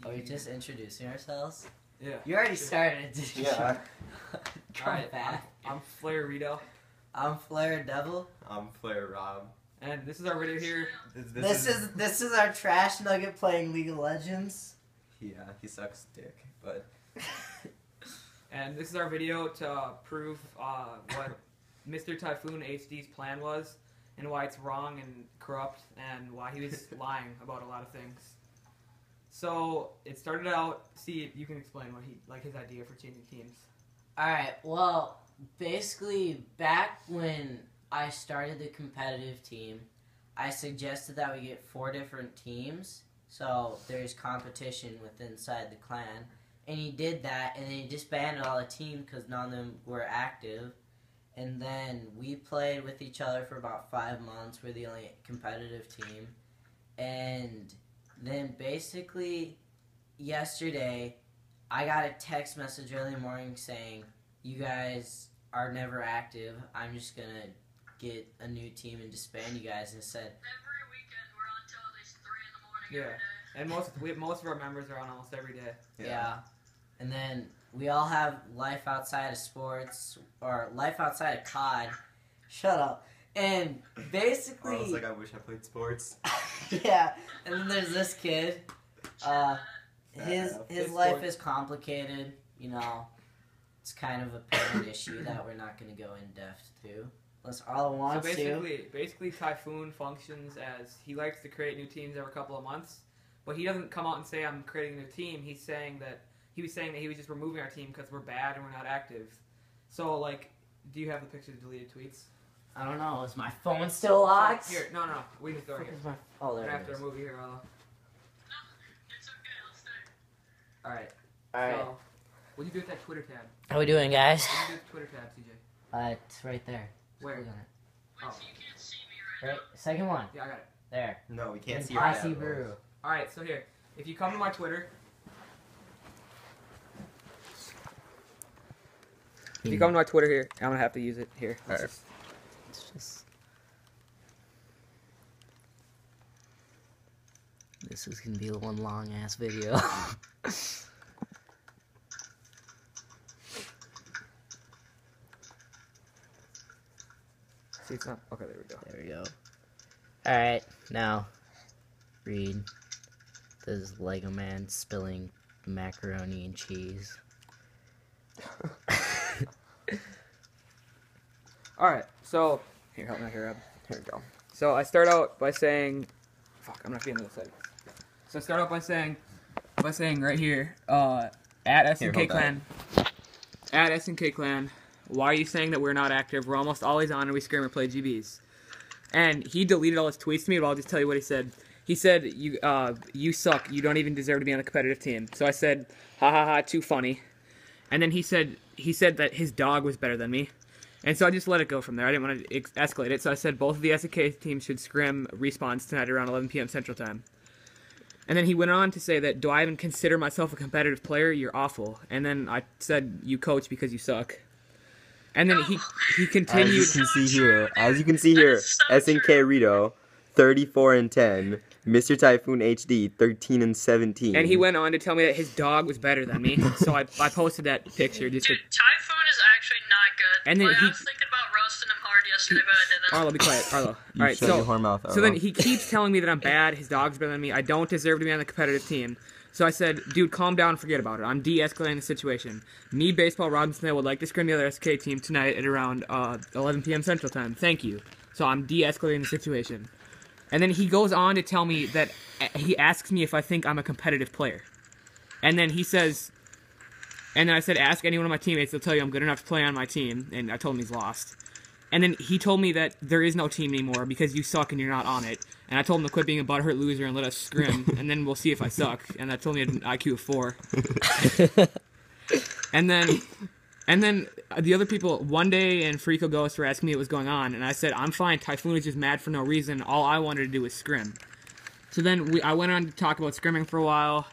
Are we just introducing ourselves? Yeah. You already started, didn't you? Yeah. Come back. I'm Flair Rito. I'm Flair Devil. I'm Flair Rob. And this is our video here. This is our trash nugget playing League of Legends. Yeah, he sucks dick, but... And this is our video to prove what Mr. Typhoon HD's plan was and why it's wrong and corrupt and why he was lying about a lot of things. So it started out. See, you can explain what his idea for changing teams. All right. Well, basically, back when I started the competitive team, I suggested that we get 4 different teams, so there's competition within inside the clan. And he did that, and then he disbanded all the teams because none of them were active. And then we played with each other for about 5 months. We're the only competitive team. And then basically yesterday, I got a text message early in the morning saying, you guys are never active. I'm just going to get a new team and disband you guys. And said, every weekend we're on till at least 3 in the morning every day. And most of our members are on almost every day. Yeah. And then we all have life outside of sports, or life outside of COD. Shut up. And basically... I was like, I wish I played sports. Yeah. And then there's this kid. His life is complicated. You know, it's kind of a parent issue that we're not going to go in depth to. Unless all wants to. Basically, Typhoon functions as he likes to create new teams every couple of months, but he doesn't come out and say, I'm creating a new team. He was saying that he was just removing our team because we're bad and we're not active. So, like, do you have the picture of deleted tweets? I don't know. Is my phone still locked? Here, no. We just go here. Oh, there I it have is. to remove you here, Arlo. No, it's okay, I'll stay. Alright. Alright. So, what do you do with that Twitter tab? How we doing, guys? What do you do with the Twitter tab, CJ? It's right there. Just Where? click on it. Wait, so you can't see me right Right, second one. Yeah, I got it. There. No, we can't see your Posse tab. Brew. Alright, so here. If you come to my Twitter... If you come to my Twitter here, I'm going to have to use it here. Alright. It's just... This is going to be one long-ass video. See, it's not... Okay, there we go. There we go. Alright, now, read. This is Lego Man spilling macaroni and cheese. Alright, so... Here, help me out here, Rob. Here we go. So, I start out by saying... Fuck, I'm not being on the side. So, I start out by saying right here, at SNK Clan... At SNK Clan, why are you saying that we're not active? We're almost always on and we scream or play GBs. And he deleted all his tweets to me, but I'll just tell you what he said. He said, you suck. You don't even deserve to be on a competitive team. So I said, ha ha ha, too funny. And then he said that his dog was better than me. And so I just let it go from there. I didn't want to escalate it. So I said both of the SNK teams should scrim respawns tonight around 11 p.m. Central Time. And then he went on to say that, do I even consider myself a competitive player? You're awful. And then I said, you coach because you suck. And then he continued. As you can see here, SNK Rito, 34-10. Mr. Typhoon HD, 13-17. And he went on to tell me that his dog was better than me. So I posted that picture. Just Dude, Typhoon is actually not good. And then I was thinking about roasting him hard yesterday, but I didn't. Arlo, be quiet. Arlo. You Alright, shut your whore mouth, so then Arlo. he keeps telling me that I'm bad, his dog's better than me, I don't deserve to be on the competitive team. So I said, dude, calm down and forget about it. I'm de-escalating the situation. Me, Baseball Robinson, would like to scrim the other SK team tonight at around 11 p.m. Central Time. Thank you. So I'm de-escalating the situation. And then he goes on to tell me that he asks me if I think I'm a competitive player. And then he says, and then I said, ask any one of my teammates, they'll tell you I'm good enough to play on my team. And I told him he's lost. And then he told me that there is no team anymore because you suck and you're not on it. And I told him to quit being a butthurt loser and let us scrim, and then we'll see if I suck. And I told me I had an IQ of 4. and then the other people, One Day and Freako Ghost were asking me what was going on, and I said, I'm fine, Typhoon is just mad for no reason. All I wanted to do was scrim. So then I went on to talk about scrimming for a while,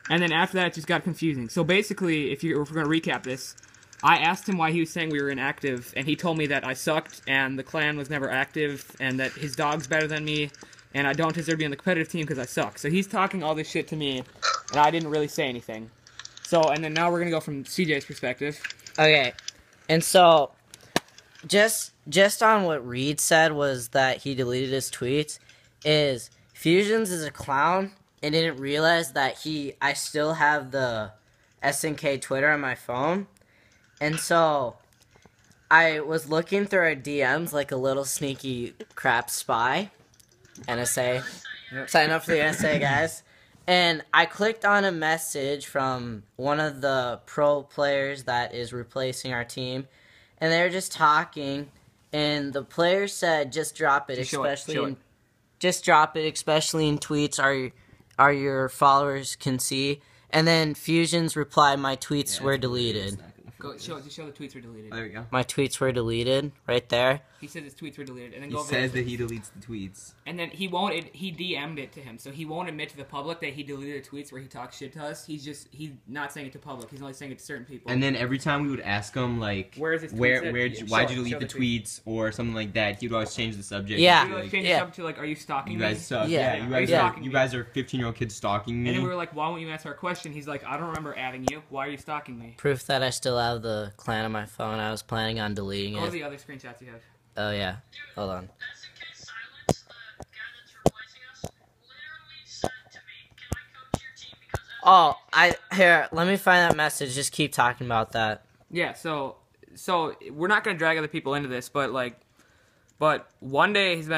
and then after that it just got confusing. So basically, if we're going to recap this, I asked him why he was saying we were inactive, and he told me that I sucked, and the clan was never active, and that his dog's better than me, and I don't deserve to be on the competitive team because I suck. So he's talking all this shit to me, and I didn't really say anything. So, and then now we're gonna go from CJ's perspective. Okay, and so just on what Reed said was that he deleted his tweets. Is Fusions is a clown and didn't realize that I still have the SNK Twitter on my phone, and so I was looking through our DMs like a little sneaky crap spy. NSA. Yep. Sign up for the NSA, guys. And I clicked on a message from one of the pro players that is replacing our team. And they were just talking. And the player said, just drop it, just drop it, especially in tweets are your followers can see. And then Fusion's reply, my tweets were deleted. Go show the tweets were deleted. There we go. My tweets were deleted, right there. He says his tweets were deleted, and then He says that he deletes the tweets. And then he won't. He DM'd it to him, so he won't admit to the public that he deleted the tweets where he talks shit to us. He's not saying it to public. He's only saying it to certain people. And then every time we would ask him like, why'd you delete the tweets or something like that, he'd always change the subject. Yeah. He would always change the subject to like, are you stalking you me? guys suck. Yeah. You guys are 15-year-old kids stalking me. And then we were like, why won't you answer our question? He's like, I don't remember adding you. Why are you stalking me? Proof that I still have the clan on my phone. I was planning on deleting What are it. the other screenshots you have? Oh, yeah. Hold on. SNK Silence, the guy that's replacing us, literally said to me, "Can I coach your team?" Because Here, let me find that message. Just keep talking about that. Yeah, so we're not gonna drag other people into this, but one day's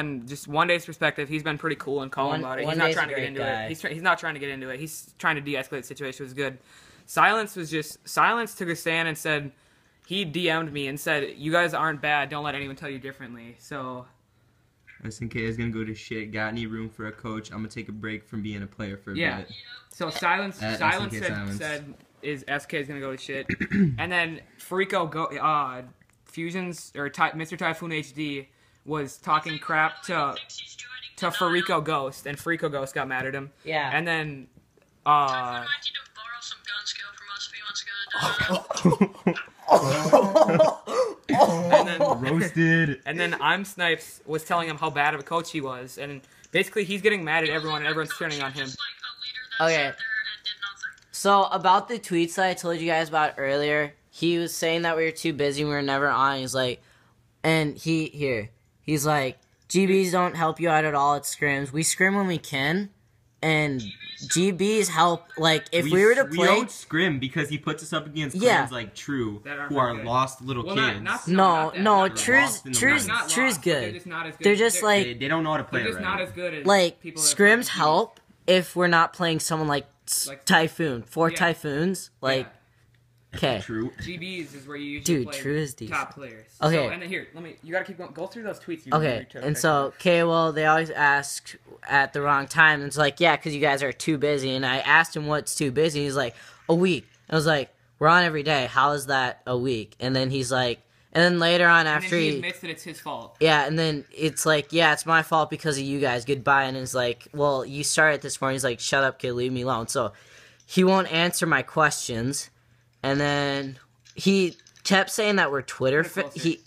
perspective, he's been pretty cool and calm about it. He's not trying to get into it. He's not trying to get into it. He's trying to de-escalate the situation. It was good. Silence took a stand and said, he DM'd me and said, you guys aren't bad. Don't let anyone tell you differently. So SNK is gonna go to shit. Got any room for a coach? I'm gonna take a break from being a player for a bit. So Silence SNK said is SK is gonna go to shit, and then Fusions or Mr. Typhoon HD was talking crap to Farico Ghost, and Farico Ghost got mad at him. Yeah. And then I need to borrow some gun skill from us if he wants to go to and then Roasted. And then I'm Snipes was telling him how bad of a coach he was, and basically he's getting mad at everyone, and everyone's turning on him. Okay. So, about the tweets that I told you guys about earlier, he was saying that we were too busy, we were never on. He's like, he's like, GBs don't help you out at all at scrims. We scrim when we can, and GBs help, like, if we were to play... We don't scrim because he puts us up against clans like True, who are good. Lost little kids. True's good. They're just like... They don't know how to play They're just not as good as like, people that scrims play help if we're not playing someone like Typhoon. Typhoons, like... Okay. True. GBs is where you usually play True is decent. top players. Okay. So, and then here, you gotta keep going. Go through those tweets. And so, well, they always ask at the wrong time. And it's like, yeah, because you guys are too busy. And I asked him what's too busy. He's like, a week. I was like, we're on every day. How is that a week? And then he's like, and then later on after he admits that it's his fault. Yeah, and then it's like, yeah, it's my fault because of you guys. Goodbye. And it's like, well, you started this morning. He's like, shut up, kid, leave me alone. So he won't answer my questions. And then he kept saying that we're Twitter. He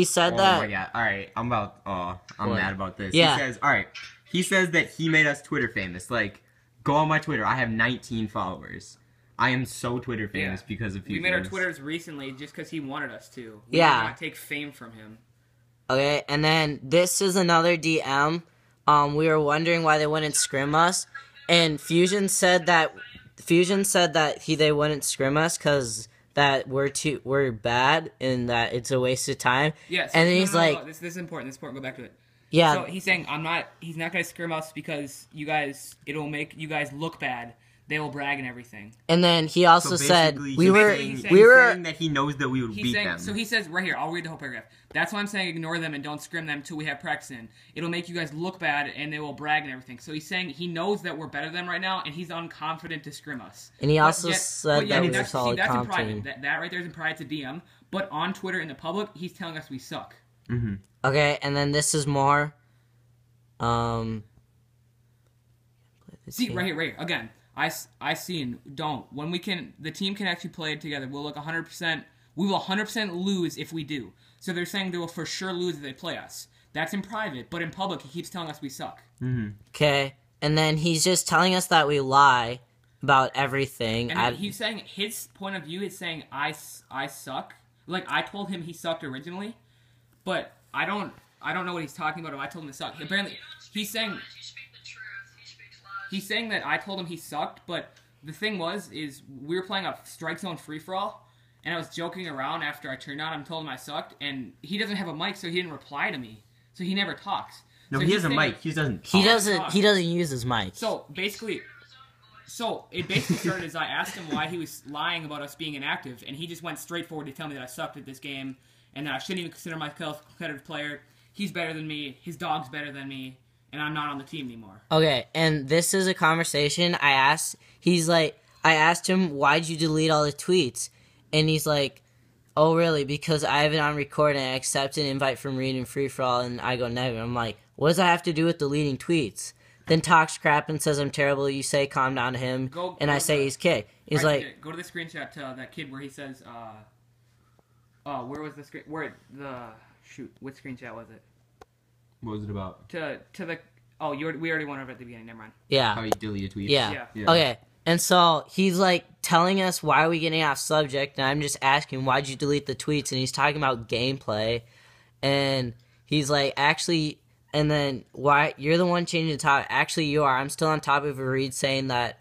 said that. Oh my god! All right, I'm mad about this. Yeah. He says, all right. He says that he made us Twitter famous. Like, go on my Twitter. I have 19 followers. I am so Twitter famous because of you. We made our Twitters recently just because he wanted us to. We Yeah. did not take fame from him. Okay, and then this is another DM. We were wondering why they wouldn't scrim us, and Fusion said that they wouldn't scrim us because that we're bad and that it's a waste of time. Yes. And then he's like, this is important. This is important. Go back to it. Yeah. So he's saying he's not gonna scrim us because it'll make you guys look bad. They will brag and everything. And then he also said he's saying that he knows that we would beat them. So he says right here, I'll read the whole paragraph. That's why I'm saying ignore them and don't scrim them until we have practice in. It'll make you guys look bad and they will brag and everything. So he's saying he knows that we're better than them right now and he's unconfident to scrim us. And he also said that we're a solid that's comp in private. team. That right there is in private to DM. But on Twitter in the public, he's telling us we suck. Mm-hmm. Okay, and then this is more. See right here again. I seen don't when the team can actually play it together. We'll look 100%. We will 100% lose if we do. So they're saying they will for sure lose if they play us. That's in private, but in public he keeps telling us we suck. Okay, and then he's just telling us that we lie, about everything. And he's saying his point of view is saying I suck. Like I told him he sucked originally, but I don't know what he's talking about. If I told him to suck, apparently he's saying that I told him he sucked. But the thing is we were playing a strike zone free for all, and I was joking around after I turned on. I told him I sucked, and he doesn't have a mic, so he didn't reply to me. So he never talks. No, so he has a mic. He doesn't. He doesn't use his mic. So it basically started as I asked him why he was lying about us being inactive, and he just went straight forward to tell me that I sucked at this game, and that I shouldn't even consider myself a competitive player. He's better than me, his dog's better than me, and I'm not on the team anymore. Okay, and this is a conversation I asked him, why'd you delete all the tweets? And he's like, oh really, because I have it on record and I accept an invite from Reed and Free For All, and I go negative. I'm like, what does that have to do with deleting tweets? Then talks crap and says I'm terrible. You say calm down to him, and I say he's kidding. He's like, go to the screenshot to that kid where he says, where was the screen? Which screenshot was it? What was it about? To the we already went over at the beginning. Never mind. yeah, How you delete tweets? yeah. Yeah. Okay, and so he's like telling us why are we getting off subject, and I'm just asking why'd you delete the tweets, and he's talking about gameplay, and he's like actually. And then, why you're the one changing the topic. Actually, you are. I'm still on top of a read saying that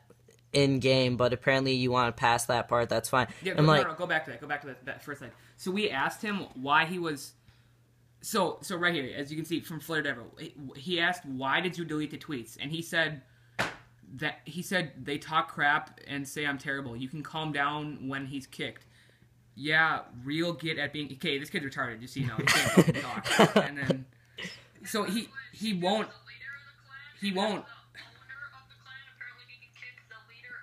in-game, but apparently you want to pass that part. That's fine. Yeah, go back to that. Go back to that first thing. So we asked him why he was... So right here, as you can see from Flair Devil, he asked, why did you delete the tweets? And he said they talk crap and say I'm terrible. You can calm down when he's kicked. Yeah, real get at being... Okay, this kid's retarded, just so you know. He can't fucking talk. And then... So he won't.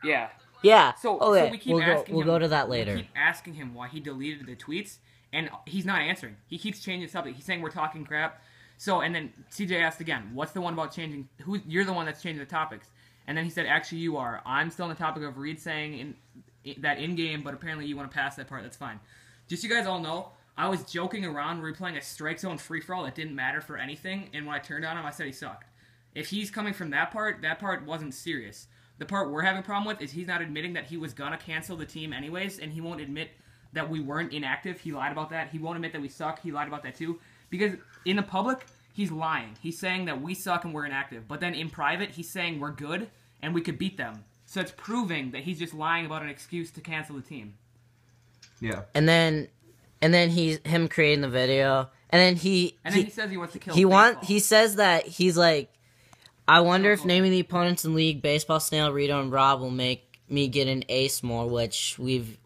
Yeah. Yeah. So we keep asking him. We'll go to that later. We keep asking him why he deleted the tweets, and he's not answering. He keeps changing the subject. He's saying we're talking crap. So and then CJ asked again, "What's the one about changing? You're the one that's changing the topics?" And then he said, "Actually, you are. I'm still on the topic of Reed saying that in game, but apparently you want to pass that part. That's fine. Just so you guys all know." I was joking around. We were playing a strike zone free-for-all that didn't matter for anything, and when I turned on him, I said he sucked. If he's coming from that part wasn't serious. The part we're having a problem with is he's not admitting that he was going to cancel the team anyways, and he won't admit that we weren't inactive. He lied about that. He won't admit that we suck. He lied about that too. Because in the public, he's lying. He's saying that we suck and we're inactive. But then in private, he's saying we're good and we could beat them. So it's proving that he's just lying about an excuse to cancel the team. Yeah. And then him creating the video, and then he says he wants to kill. He says that he's like, I wonder if naming the opponents in league, Baseball, Snail, Rito, and Rob will make me get an ace more. Which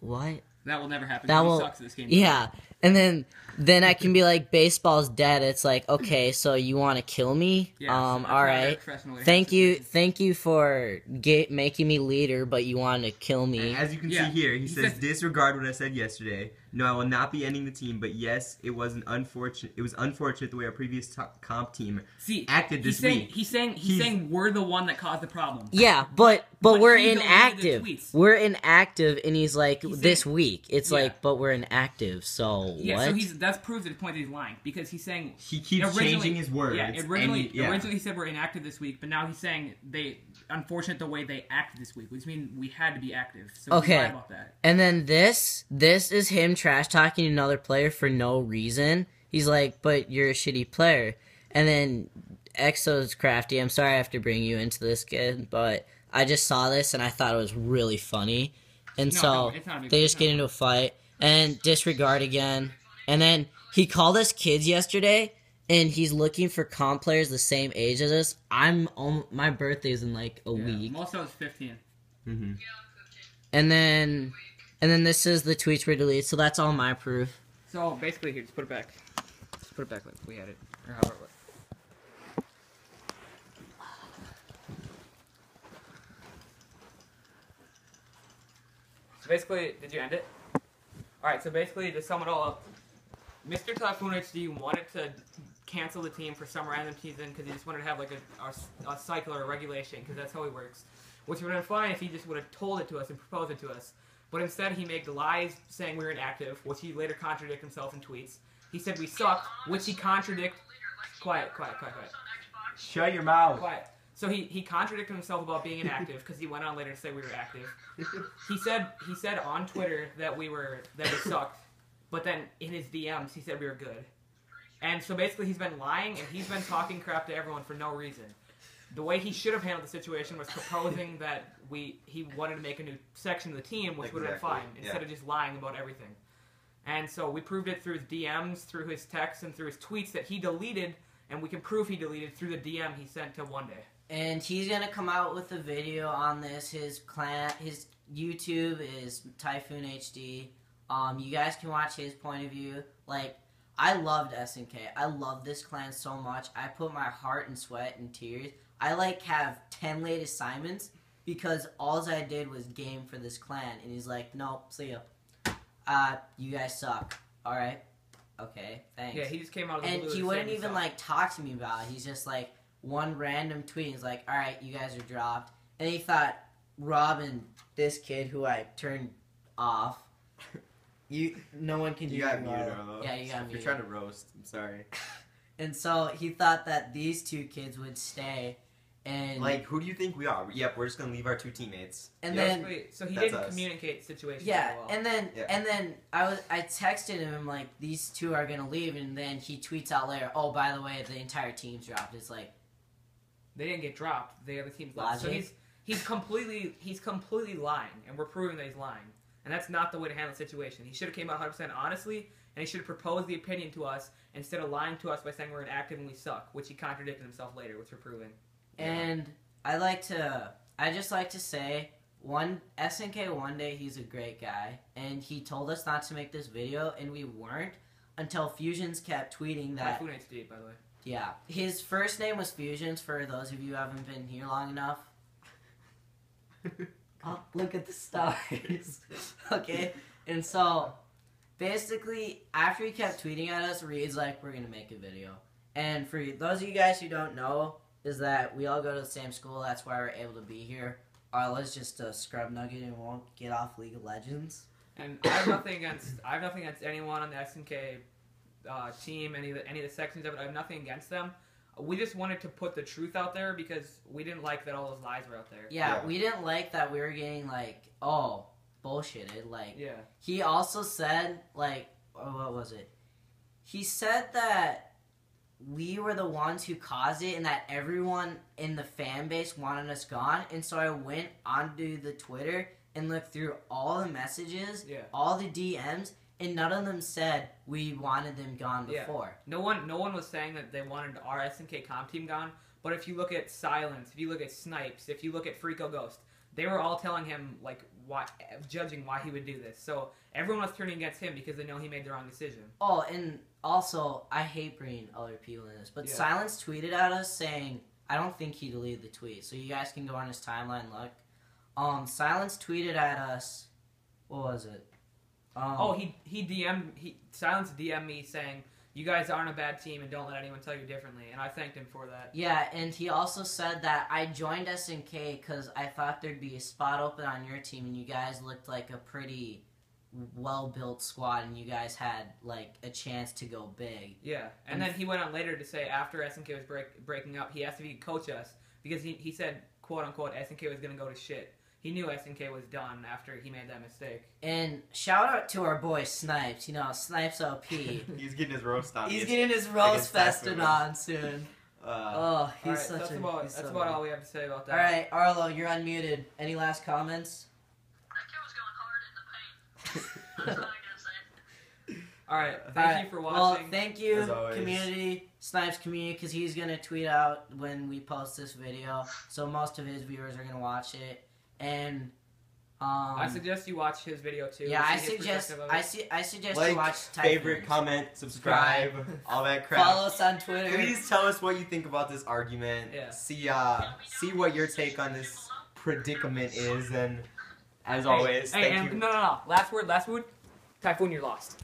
what? That will never happen. That he will sucks at this game. Yeah, and then I can be like, baseball's dead. It's like, okay, so you want to kill me? Yeah, all right. Thank you for making me leader, but you want to kill me. And as you can see here, he says, disregard what I said yesterday. No, I will not be ending the team, but yes, it was unfortunate the way our previous comp team acted this week. He's saying we're the one that caused the problem. Yeah, but we're inactive. We're inactive, and he's like, this week. It's like, but we're inactive, so what? So that proves the point that he's lying, because he's saying... He keeps changing his words. Yeah, originally he said we're inactive this week, but now he's saying unfortunate the way they acted this week, which means we had to be active. So he lied about that. And then this is him trash talking another player for no reason. He's like, but you're a shitty player. And then Exo's crafty. I'm sorry I have to bring you into this, kid, but I just saw this and I thought it was really funny. And they just get into a fight and disregard again. And then he called us kids yesterday, and he's looking for comp players the same age as us. My birthday's in like a week. Most of us 15. Mm-hmm. And then this is the tweets were deleted, so that's all my proof. So basically, here, just put it back. Just put it back like we had it, or however it was. So basically, did you end it? Alright, so basically, to sum it all up, Mr. Typhoon HD wanted to cancel the team for some random season because he just wanted to have like a cycle or a regulation, because that's how he works. Which would have been fine if he just would have told it to us and proposed it to us. But instead, he made lies saying we were inactive, which he later contradicted himself in tweets. He said we sucked, which he contradicted. Quiet. Shut your mouth. Quiet. So he contradicted himself about being inactive because he went on later to say we were active. He said on Twitter that we sucked, but then in his DMs he said we were good. And so basically he's been lying and he's been talking crap to everyone for no reason. The way he should have handled the situation was proposing that he wanted to make a new section of the team, which would have been fine, instead of just lying about everything. And so we proved it through his DMs, through his texts, and through his tweets that he deleted, and we can prove he deleted through the DM he sent to One Day. And he's gonna come out with a video on this. His YouTube is Typhoon HD. You guys can watch his point of view. Like, I loved SNK. I love this clan so much. I put my heart and sweat and tears. I have 10 late assignments because all I did was game for this clan. And he's like, nope, see ya. You guys suck. All right. Okay, thanks. Yeah, he just came out of the blue. And he wouldn't even talk to me about it. He's just one random tweet. He's like, all right, you guys are dropped. And he thought Robin, this kid who I turned off, no one can do you got it. muted, Arlo. Yeah, you got muted. You're trying to roast. I'm sorry. And so he thought that these two kids would stay. And who do you think we are? Yep, we're just gonna leave our two teammates. And then so he didn't communicate the situation. Yeah, well. and then I texted him these two are gonna leave, and then he tweets out later, oh, by the way, the entire team's dropped. It's like they didn't get dropped. The other team's left. So he's completely lying, and we're proving that he's lying. And that's not the way to handle the situation. He should have came out 100% honestly, and he should have proposed the opinion to us instead of lying to us by saying we're inactive and we suck, which he contradicted himself later, which we're proving. And I just like to say, SNK One Day, he's a great guy, and he told us not to make this video, and we weren't until Fusions kept tweeting that. Typhoon HD, by the way. Yeah, his first name was Fusions. For those of you who haven't been here long enough. Oh, look at the stars. Okay, and so basically, after he kept tweeting at us, Reed's like, "We're gonna make a video." And for those of you guys who don't know, is that we all go to the same school. That's why we're able to be here. Arla's just a scrub nugget and won't get off League of Legends. And I have nothing against anyone on the SNK team, any of the sections of it. I have nothing against them. We just wanted to put the truth out there because we didn't like that all those lies were out there. Yeah, we didn't like that we were getting bullshitted. He also said what was it? He said that we were the ones who caused it and that everyone in the fan base wanted us gone. And so I went onto the Twitter and looked through all the messages, all the DMs, and none of them said we wanted them gone before. No one was saying that they wanted our SNK comp team gone. But if you look at Silence, if you look at Snipes, if you look at Freako Ghost, they were all telling him judging why he would do this. So everyone was turning against him because they know he made the wrong decision. Oh, and also I hate bringing other people in this, but Silence tweeted at us saying, I don't think he deleted the tweet, so you guys can go on his timeline and look. Silence tweeted at us. What was it? Silence DM'd me saying, you guys aren't a bad team and don't let anyone tell you differently, and I thanked him for that. Yeah, and he also said that I joined SNK because I thought there'd be a spot open on your team, and you guys looked like a pretty well-built squad, and you guys had a chance to go big. Yeah, and then he went on later to say after SNK was breaking up, he asked if he could coach us because he said, quote-unquote, SNK was going to go to shit. He knew SNK was done after he made that mistake. And shout out to our boy Snipes. Snipes OP. He's getting his roast on. He's getting his roast fested on soon. He's that's about all we have to say about that. All right, Arlo, you're unmuted. Any last comments? That kid was going hard in the paint. That's all I gotta say. All right, thank you for watching. Well, thank you, community, Snipes community, because he's going to tweet out when we post this video. So most of his viewers are going to watch it. And I suggest you watch his video too. Yeah, I suggest you watch Typhoon. Favorite, comment, subscribe, all that crap. Follow us on Twitter. Please tell us what you think about this argument. Yeah. See what your take on this predicament is, and as always, thank you. No. Last word. Typhoon, you're lost.